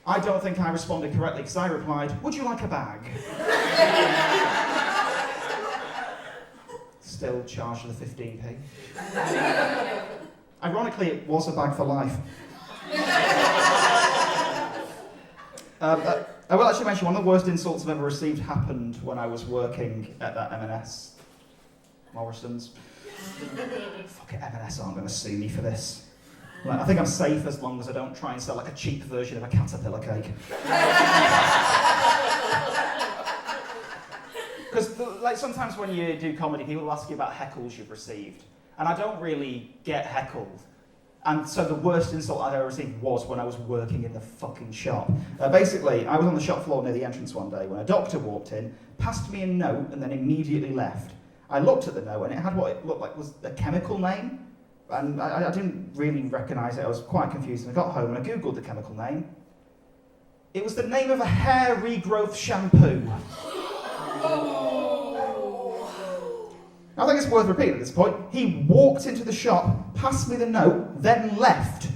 I don't think I responded correctly because I replied, "Would you like a bag?" Still charged the 15p. Ironically, it was a bag for life. I will actually mention one of the worst insults I've ever received happened when I was working at that M&S. Morrison's. Fuck it, M&S aren't going to sue me for this. Like, I think I'm safe as long as I don't try and sell like a cheap version of a caterpillar cake. Because like sometimes when you do comedy, people will ask you about heckles you've received, and I don't really get heckled. And so the worst insult I'd ever received was when I was working in the fucking shop. Basically, I was on the shop floor near the entrance one day when a doctor walked in, passed me a note, and then immediately left. I looked at the note, and it had what it looked like was a chemical name. And I didn't really recognise it. I was quite confused. And I got home and I googled the chemical name. It was the name of a hair regrowth shampoo. I think it's worth repeating at this point. He walked into the shop, passed me the note, then left.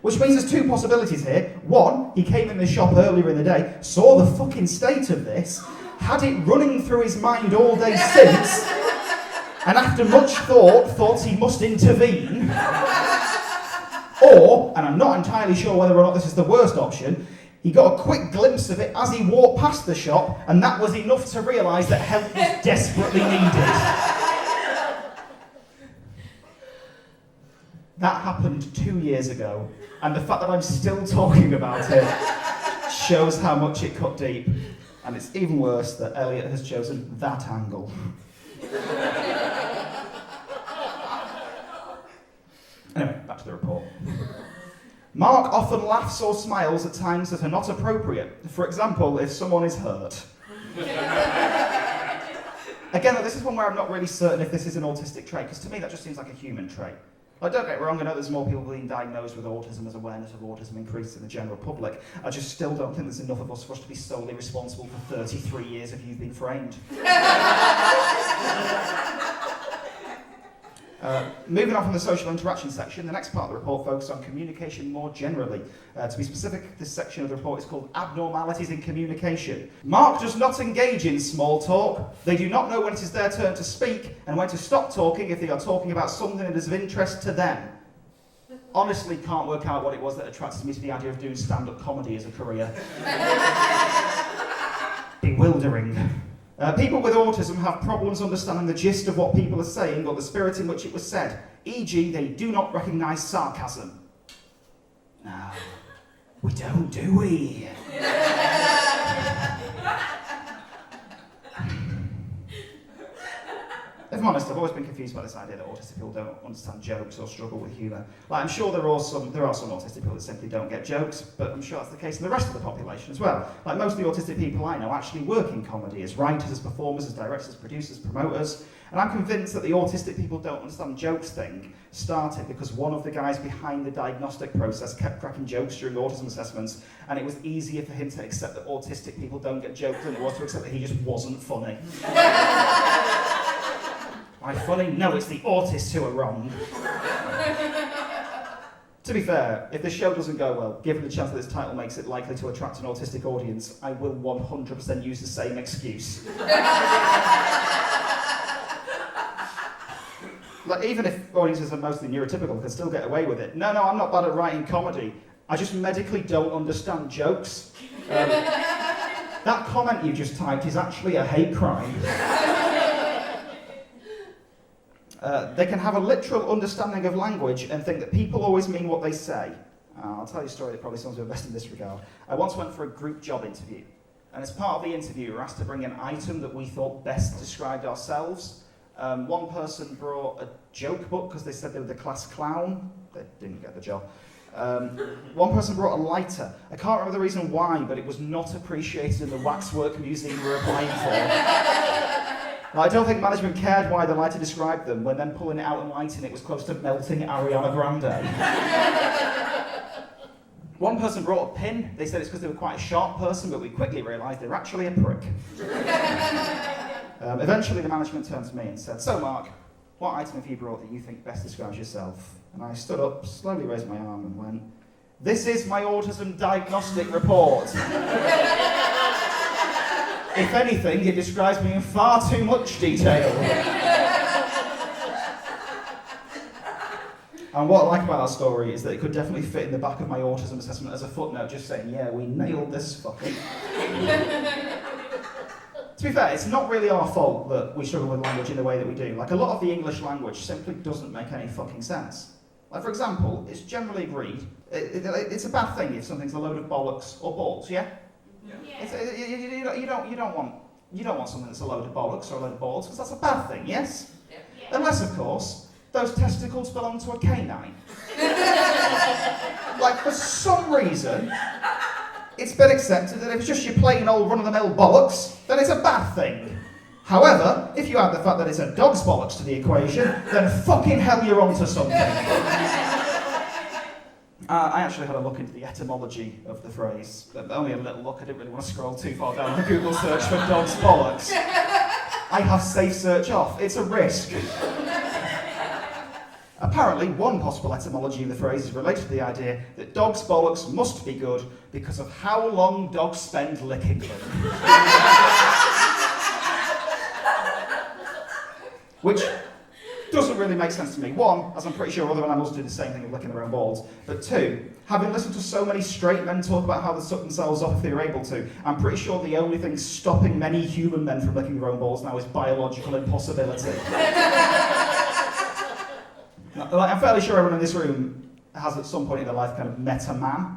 Which means there's two possibilities here. One, he came in the shop earlier in the day, saw the fucking state of this, had it running through his mind all day since, and after much thought he must intervene. Or, and I'm not entirely sure whether or not this is the worst option, he got a quick glimpse of it as he walked past the shop, and that was enough to realise that help was desperately needed. That happened 2 years ago, and the fact that I'm still talking about it shows how much it cut deep. And it's even worse that Elliot has chosen that angle. Anyway, back to the report. Mark often laughs or smiles at times that are not appropriate. For example, if someone is hurt. Again, this is one where I'm not really certain if this is an autistic trait, because to me that just seems like a human trait. Like, don't get me wrong, I know there's more people being diagnosed with autism as awareness of autism increases in the general public. I just still don't think there's enough of us for us to be solely responsible for 33 years of you've been framed. Moving on from the social interaction section, the next part of the report focuses on communication more generally. To be specific, this section of the report is called Abnormalities in Communication. Mark does not engage in small talk. They do not know when it is their turn to speak and when to stop talking if they are talking about something that is of interest to them. Honestly, can't work out what it was that attracted me to the idea of doing stand-up comedy as a career. Bewildering. People with autism have problems understanding the gist of what people are saying or the spirit in which it was said. E.g., they do not recognise sarcasm. No, we don't, do we? If I'm honest, I've always been confused by this idea that autistic people don't understand jokes or struggle with humour. Like, I'm sure there are some autistic people that simply don't get jokes, but I'm sure that's the case in the rest of the population as well. Like, most of the autistic people I know actually work in comedy as writers, as performers, as directors, producers, promoters, and I'm convinced that the autistic people don't understand jokes thing started because one of the guys behind the diagnostic process kept cracking jokes during autism assessments, and it was easier for him to accept that autistic people don't get jokes than it was to accept that he just wasn't funny. Am I funny? No, it's the autists who are wrong. To be fair, if this show doesn't go well, given the chance that this title makes it likely to attract an autistic audience, I will 100% use the same excuse. Like, even if audiences are mostly neurotypical, can still get away with it. No, I'm not bad at writing comedy. I just medically don't understand jokes. That comment you just typed is actually a hate crime. They can have a literal understanding of language and think that people always mean what they say. I'll tell you a story that probably sums up best in this regard. I once went for a group job interview, and as part of the interview, we were asked to bring an item that we thought best described ourselves. One person brought a joke book because they said they were the class clown. They didn't get the job. One person brought a lighter. I can't remember the reason why, but it was not appreciated in the waxwork museum we were applying for. I don't think management cared why the lighter described them when then pulling it out and lighting it was close to melting Ariana Grande. One person brought a pin. They said it's because they were quite a sharp person, but we quickly realised they were actually a prick. Eventually the management turned to me and said, "So Mark, what item have you brought that you think best describes yourself?" And I stood up, slowly raised my arm and went, "This is my autism diagnostic report." If anything, it describes me in far too much detail. And what I like about that story is that it could definitely fit in the back of my autism assessment as a footnote, just saying, yeah, we nailed this fucker. To be fair, it's not really our fault that we struggle with language in the way that we do. Like, a lot of the English language simply doesn't make any fucking sense. Like, for example, it's generally agreed, it's a bad thing if something's a load of bollocks or balls, yeah? Yeah. You don't want something that's a load of bollocks or a load of balls, because that's a bad thing, yes? Yeah. Unless, of course, those testicles belong to a canine. Like, for some reason, it's been accepted that if it's just your plain old run-of-the-mill bollocks, then it's a bad thing. However, if you add the fact that it's a dog's bollocks to the equation, then fucking hell you're onto something. I actually had a look into the etymology of the phrase. Only a little look, I didn't really want to scroll too far down the Google search for dog's bollocks. I have safe search off, it's a risk. Apparently, one possible etymology of the phrase is related to the idea that dogs' bollocks must be good because of how long dogs spend licking them. Which doesn't really make sense to me. One, as I'm pretty sure other animals do the same thing of licking their own balls. But two, having listened to so many straight men talk about how they suck themselves off if they were able to, I'm pretty sure the only thing stopping many human men from licking their own balls now is biological impossibility. Like, I'm fairly sure everyone in this room has at some point in their life kind of met a man.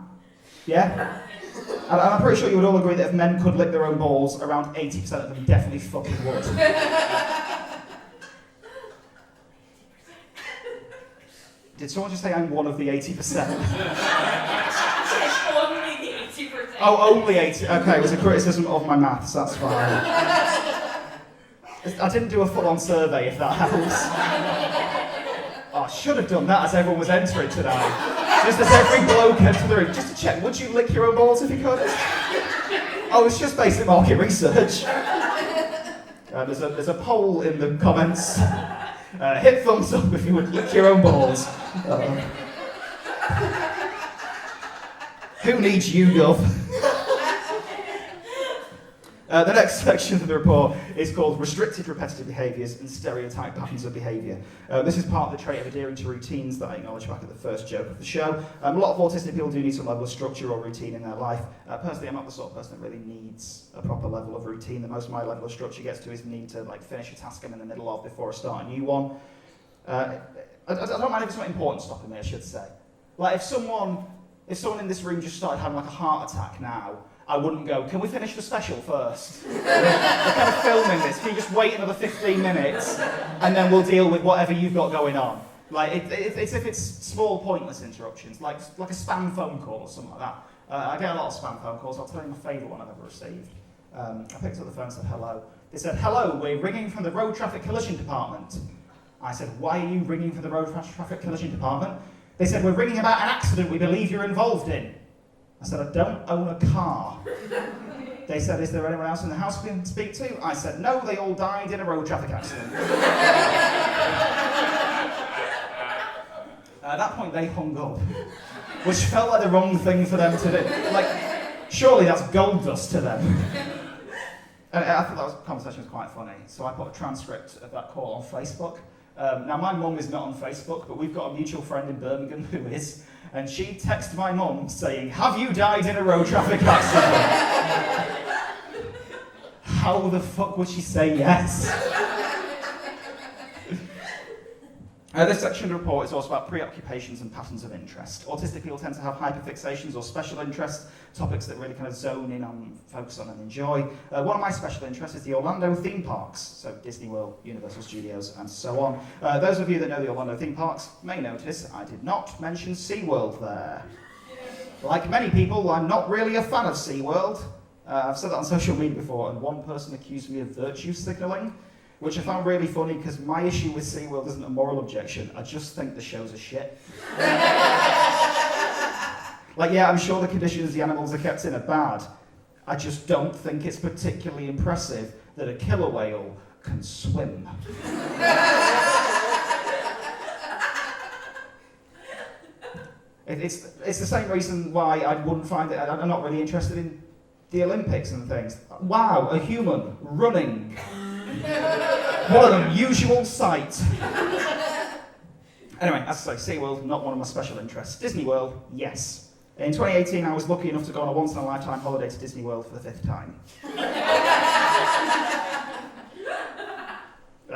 Yeah? And I'm pretty sure you would all agree that if men could lick their own balls, around 80% of them definitely fucking would. Did someone just say I'm one of the 80%? Only the 80%. Oh, only 80. Okay, it was a criticism of my maths, that's fine. I didn't do a full-on survey, if that helps. Oh, I should have done that as everyone was entering today. Just as every bloke entered the room, just to check, would you lick your own balls if you could? Oh, it's just basic market research. There's a poll in the comments. Hit thumbs up if you would lick your own balls. Who needs you, Gov? The next section of the report is called Restricted Repetitive Behaviours and Stereotype Patterns of Behaviour. This is part of the trait of adhering to routines that I acknowledged back at the first joke of the show. A lot of autistic people do need some level of structure or routine in their life. Personally, I'm not the sort of person that really needs a proper level of routine. The most of my level of structure gets to is need to finish a task I'm in the middle of before I start a new one. I don't mind if it's not important stopping me, I should say. Like, if someone in this room just started having a heart attack now, I wouldn't go, can we finish the special first? We're kind of filming this, can you just wait another 15 minutes and then we'll deal with whatever you've got going on? Like, it's if it's small, pointless interruptions, like a spam phone call or something like that. I get a lot of spam phone calls. I'll tell you my favourite one I've ever received. I picked up the phone and said, hello. They said, hello, we're ringing from the Road Traffic Collision Department. I said, why are you ringing from the Road Traffic Collision Department? They said, we're ringing about an accident we believe you're involved in. I said, I don't own a car. They said, is there anyone else in the house we can speak to? I said, no, they all died in a road traffic accident. At that point, they hung up, which felt like the wrong thing for them to do. Like, surely that's gold dust to them. And I thought that conversation was quite funny, so I put a transcript of that call on Facebook. Now, my mum is not on Facebook, but we've got a mutual friend in Birmingham who is, and she texted my mum saying, have you died in a road traffic accident? How the fuck would she say yes? This section of the report is also about preoccupations and patterns of interest. Autistic people tend to have hyperfixations or special interests, topics that really kind of zone in on, focus on and enjoy. One of my special interests is the Orlando theme parks, so Disney World, Universal Studios, and so on. Those of you that know the Orlando theme parks may notice I did not mention SeaWorld there. Like many people, I'm not really a fan of SeaWorld. I've said that on social media before, and one person accused me of virtue signalling. which I found really funny because my issue with SeaWorld isn't a moral objection. I just think the shows are shit. Like, yeah, I'm sure the conditions the animals are kept in are bad. I just don't think it's particularly impressive that a killer whale can swim. It's the same reason why I wouldn't find it, I'm not really interested in the Olympics and things. Wow, a human running. What an unusual sight. Anyway, as I say, SeaWorld, not one of my special interests. Disney World, yes. In 2018, I was lucky enough to go on a once-in-a-lifetime holiday to Disney World for the 5th time.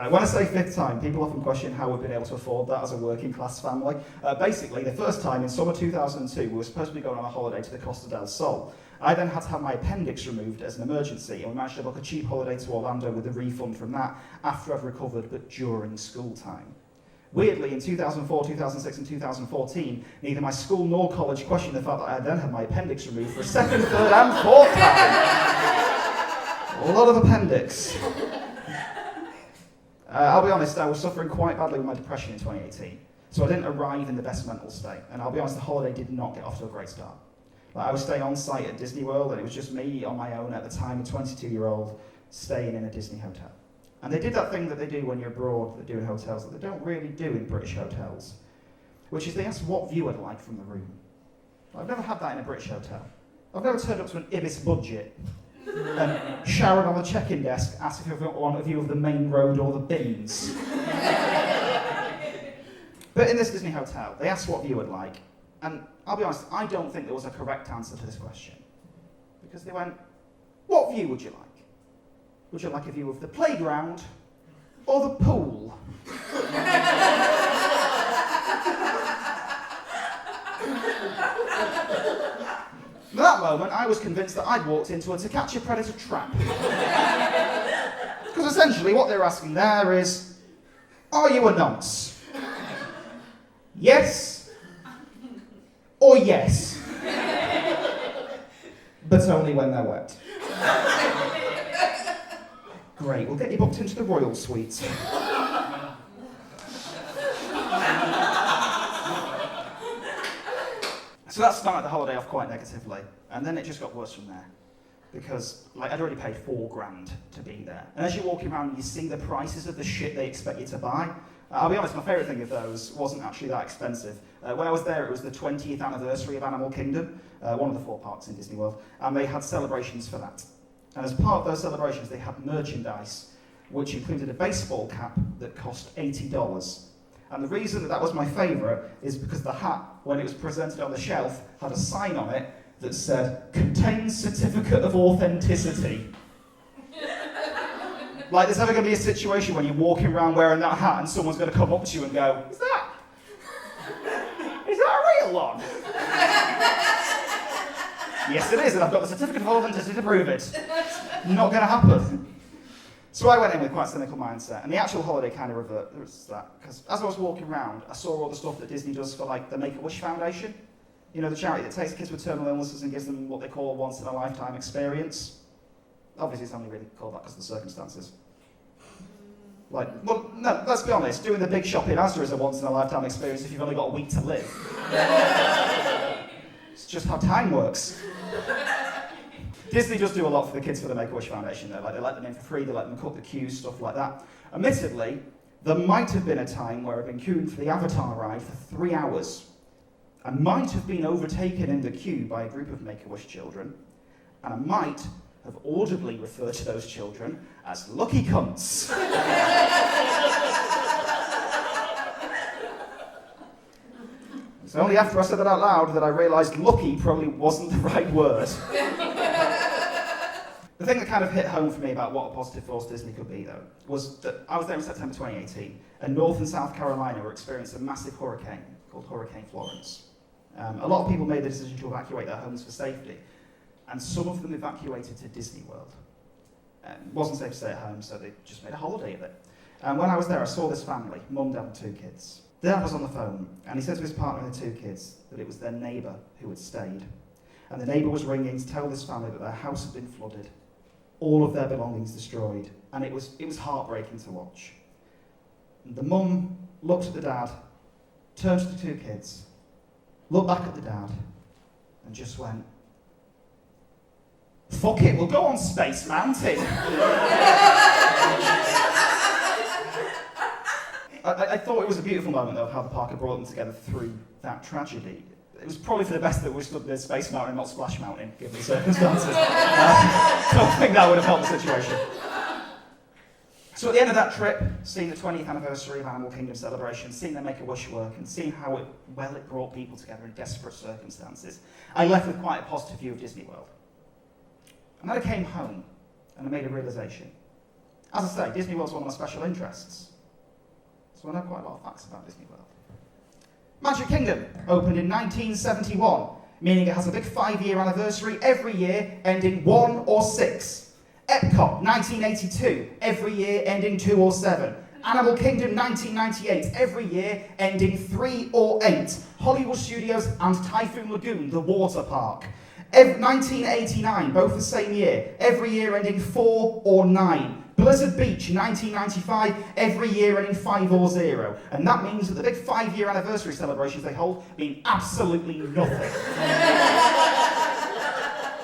When I say 5th time, people often question how we've been able to afford that as a working-class family. Basically, the first time in summer 2002, we were supposed to be going on a holiday to the Costa del Sol. I then had to have my appendix removed as an emergency, and we managed to book a cheap holiday to Orlando with a refund from that after I've recovered, but during school time. Weirdly, in 2004, 2006 and 2014, neither my school nor college questioned the fact that I then had my appendix removed for a 2nd, 3rd and 4th time. A lot of appendix. I'll be honest, I was suffering quite badly with my depression in 2018, so I didn't arrive in the best mental state, and I'll be honest, the holiday did not get off to a great start. I was staying on site at Disney World, and it was just me on my own at the time, a 22-year-old, staying in a Disney hotel. And they did that thing that they do when you're abroad, that they do in hotels, that they don't really do in British hotels, which is they ask what view I'd like from the room. I've never had that in a British hotel. I've never turned up to an Ibis budget and showered on the check-in desk, asked if I want a view of the main road or the bins. But in this Disney hotel, they asked what view I'd like, and I'll be honest, I don't think there was a correct answer to this question. Because they went, what view would you like? Would you like a view of the playground or the pool? At that moment, I was convinced that I'd walked into a To Catch a Predator trap. Because essentially what they're asking there is, are you a nonce? Yes or yes? But only when they're wet. Great, we'll get you booked into the Royal Suites. So that started the holiday off quite negatively, and then it just got worse from there. Because I'd already paid $4,000 to be there. And as you're walking around, you see the prices of the shit they expect you to buy. I'll be honest, my favourite thing of those wasn't actually that expensive. When I was there, it was the 20th anniversary of Animal Kingdom, one of the 4 parks in Disney World, and they had celebrations for that. And as part of those celebrations, they had merchandise, which included a baseball cap that cost $80. And the reason that was my favourite is because the hat, when it was presented on the shelf, had a sign on it that said, contains certificate of authenticity. Like, there's never going to be a situation when you're walking around wearing that hat and someone's going to come up to you and go, is that a real one? Yes, it is, and I've got the certificate of authenticity to prove it. Not going to happen. So I went in with quite a cynical mindset, and the actual holiday kind of reversed that, because as I was walking around, I saw all the stuff that Disney does for, the Make-A-Wish Foundation. You know, the charity that takes kids with terminal illnesses and gives them what they call a once-in-a-lifetime experience. Obviously, it's only really called that because of the circumstances. No, let's be honest, doing the big shop in Asda is a once-in-a-lifetime experience if you've only got a week to live. It's just how time works. Disney does do a lot for the kids for the Make-A-Wish Foundation, though. They let them in for free, they let them cut the queues, stuff like that. Admittedly, there might have been a time where I've been queuing for the Avatar ride for 3 hours. I might have been overtaken in the queue by a group of Make-A-Wish children, and I might have audibly referred to those children as lucky cunts. It's only after I said that out loud that I realised lucky probably wasn't the right word. The thing that kind of hit home for me about what a positive force Disney could be, though, was that I was there in September 2018, and North and South Carolina were experiencing a massive hurricane called Hurricane Florence. A lot of people made the decision to evacuate their homes for safety, and some of them evacuated to Disney World. It wasn't safe to stay at home, so they just made a holiday of it. And when I was there, I saw this family, mum, dad, and 2 kids. Dad was on the phone, and he said to his partner and the 2 kids that it was their neighbour who had stayed. And the neighbour was ringing to tell this family that their house had been flooded. all of their belongings destroyed, and it was heartbreaking to watch. And the mum looked at the dad, turned to the two kids, looked back at the dad, and just went, "Fuck it, we'll go on Space Mountain." I thought it was a beautiful moment, though, of how the park had brought them together through that tragedy. It was probably for the best that we stood near Space Mountain and not Splash Mountain, given the circumstances. I don't think that would have helped the situation. So at the end of that trip, seeing the 20th anniversary of Animal Kingdom celebration, seeing their Make-A-Wish work, and seeing how it brought people together in desperate circumstances, I left with quite a positive view of Disney World. And then I came home, and I made a realisation. As I say, Disney World's one of my special interests. So I know quite a lot of facts about Disney World. Magic Kingdom opened in 1971, meaning it has a big 5-year anniversary every year, ending 1 or 6. Epcot, 1982, every year ending 2 or 7. Animal Kingdom, 1998, every year ending 3 or 8. Hollywood Studios and Typhoon Lagoon, the water park. 1989, both the same year, every year ending 4 or 9. Blizzard Beach, 1995, every year ending 5 or 0. And that means that the big 5-year anniversary celebrations they hold mean absolutely nothing.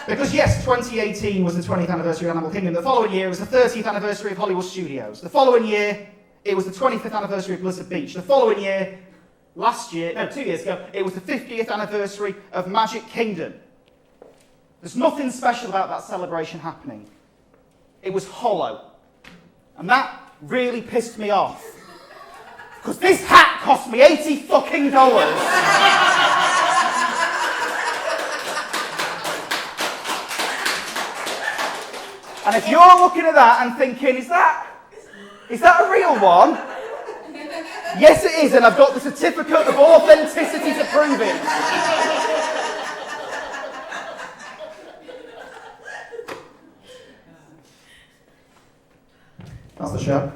Because yes, 2018 was the 20th anniversary of Animal Kingdom. The following year was the 30th anniversary of Hollywood Studios. The following year, it was the 25th anniversary of Blizzard Beach. The following year, 2 years ago, it was the 50th anniversary of Magic Kingdom. There's nothing special about that celebration happening. It was hollow. And that really pissed me off. Because this hat cost me $80 fucking. And if you're looking at that and thinking, is that a real one? Yes, it is, and I've got the certificate of authenticity to prove it. That's the show.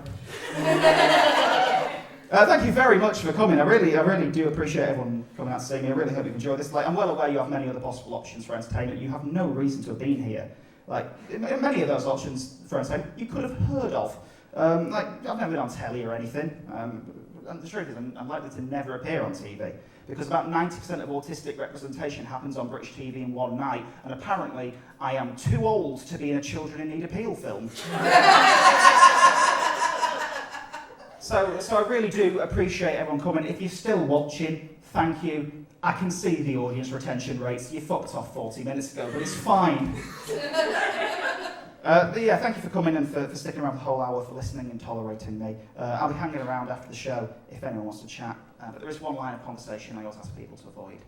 Thank you very much for coming. I really do appreciate everyone coming out to see me. I really hope you've enjoyed this. I'm well aware you have many other possible options for entertainment. You have no reason to have been here. Many of those options for entertainment you could have heard of. I've never been on telly or anything. And the truth is, I'm likely to never appear on TV. Because about 90% of autistic representation happens on British TV in one night, and apparently I am too old to be in a Children in Need appeal film. So I really do appreciate everyone coming. If you're still watching, thank you. I can see the audience retention rates. You fucked off 40 minutes ago, but it's fine. Thank you for coming and for sticking around the whole hour, for listening and tolerating me. I'll be hanging around after the show if anyone wants to chat. But there is one line of conversation I always ask people to avoid,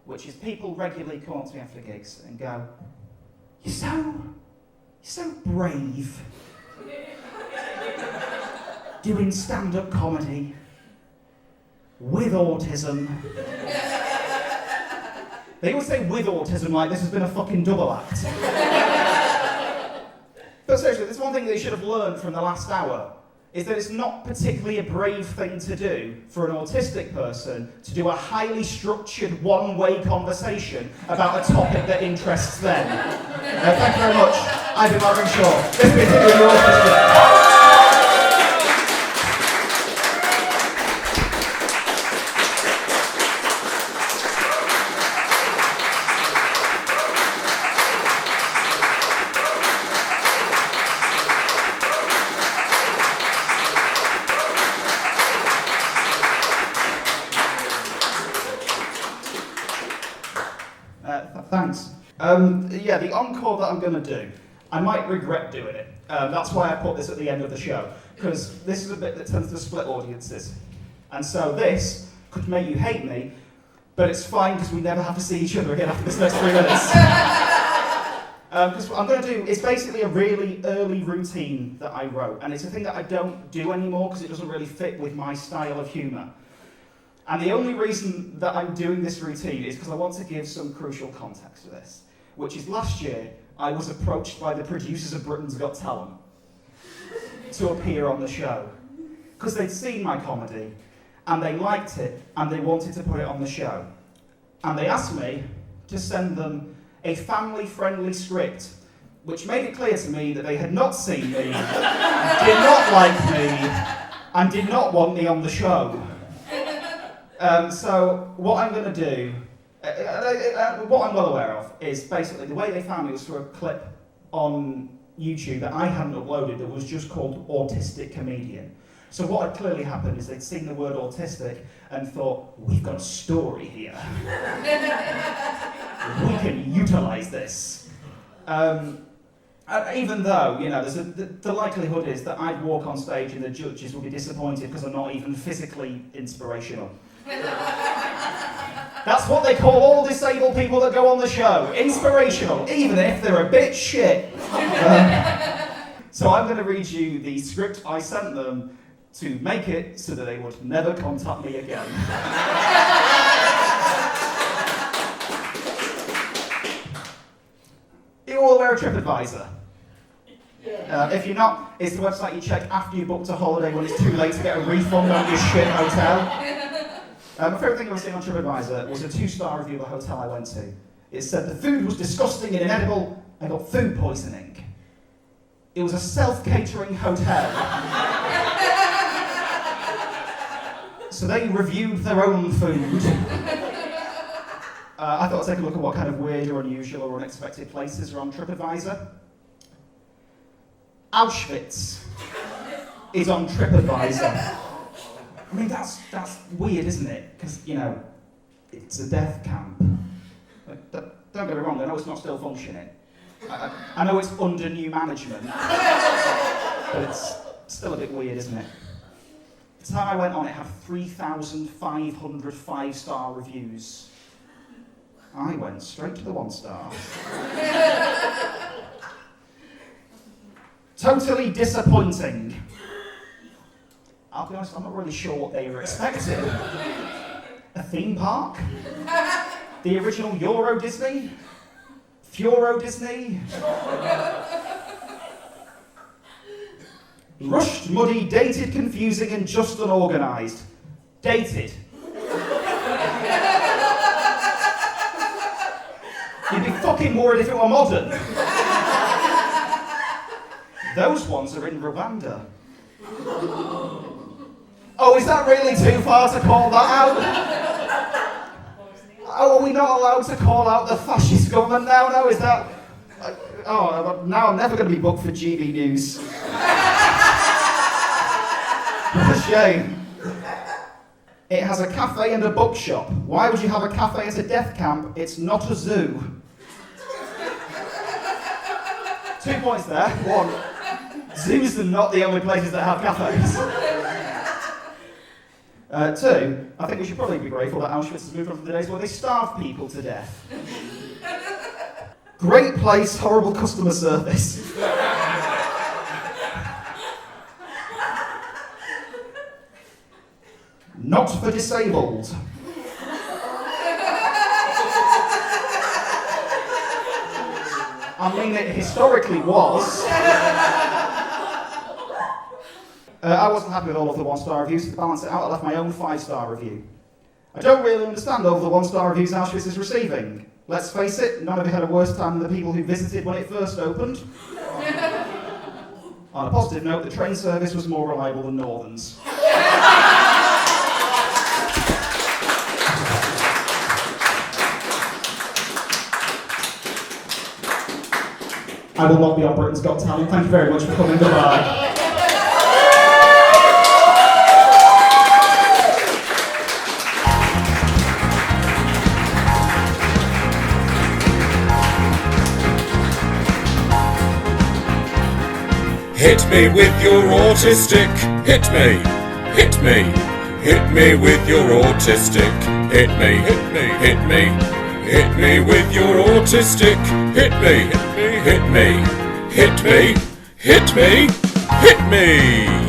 which is people regularly come up to me after gigs and go, You're so brave. Doing stand-up comedy with autism. They always say with autism like this has been a fucking double act. But seriously, there's one thing that you should have learned from the last hour, is that it's not particularly a brave thing to do for an autistic person to do a highly structured one-way conversation about a topic that interests them. Thank you very much. I've been Mark Grimshaw. This has been Me With Your Autistic. Thanks. The encore that I'm going to do, I might regret doing it. That's why I put this at the end of the show, because this is a bit that tends to split audiences. And so this could make you hate me, but it's fine because we never have to see each other again after this next 3 minutes. Because what I'm going to do is basically a really early routine that I wrote, and it's a thing that I don't do anymore because it doesn't really fit with my style of humour. And the only reason that I'm doing this routine is because I want to give some crucial context to this, which is last year I was approached by the producers of Britain's Got Talent to appear on the show because they'd seen my comedy and they liked it and they wanted to put it on the show. And they asked me to send them a family-friendly script which made it clear to me that they had not seen me, did not like me, and did not want me on the show. So what I'm going to do, what I'm well aware of, is basically the way they found me was through a clip on YouTube that I hadn't uploaded that was just called Autistic Comedian. So what had clearly happened is they'd seen the word autistic and thought, we've got a story here. We can utilise this. Even though, you know, the likelihood is that I'd walk on stage and the judges would be disappointed because I'm not even physically inspirational. That's what they call all disabled people that go on the show, inspirational, even if they're a bit shit. So I'm going to read you the script I sent them to make it so that they would never contact me again. You're all aware of TripAdvisor? If you're not, it's the website you check after you booked a holiday when it's too late to get a refund on your shit hotel. My favourite thing I was seeing on TripAdvisor was a 2-star review of the hotel I went to. It said the food was disgusting and inedible, I got food poisoning. It was a self-catering hotel. So they reviewed their own food. I thought I'd take a look at what kind of weird or unusual or unexpected places are on TripAdvisor. Auschwitz is on TripAdvisor. I mean, that's weird, isn't it? Because, you know, it's a death camp. Don't get me wrong, I know it's not still functioning. I know it's under new management. But it's still a bit weird, isn't it? The time I went on, it had 3,500 5-star reviews. I went straight to the 1-star. Totally disappointing. I'll be honest, I'm not really sure what they were expecting. A theme park? The original Euro Disney? Furo Disney? Rushed, muddy, dated, confusing, and just unorganised. Dated. You'd be fucking worried if it were modern. Those ones are in Rwanda. Oh, is that really too far to call that out? Oh, are we not allowed to call out the fascist government now? No, is that... Oh, now I'm never going to be booked for GB News. What a shame. It has a cafe and a bookshop. Why would you have a cafe at a death camp? It's not a zoo. 2 points there. 1, zoos are not the only places that have cafes. 2, I think we should probably be grateful that Auschwitz has moved on from the days where they starved people to death. Great place, horrible customer service. Not for disabled. I mean, it historically was. I wasn't happy with all of the 1-star reviews. To balance it out, I left my own 5-star review. I don't really understand all of the 1-star reviews Auschwitz is receiving. Let's face it, none of you had a worse time than the people who visited when it first opened. On a positive note, the train service was more reliable than Northern's. I will not be on Britain's Got Talent. Thank you very much for coming. Goodbye. Hit me with your autistic. Hit me. Hit me. Hit me with your autistic. Hit me. Hit me. Hit me. Hit me with your autistic. Hit me. Hit me. Hit me. Hit me. Hit me. Hit me.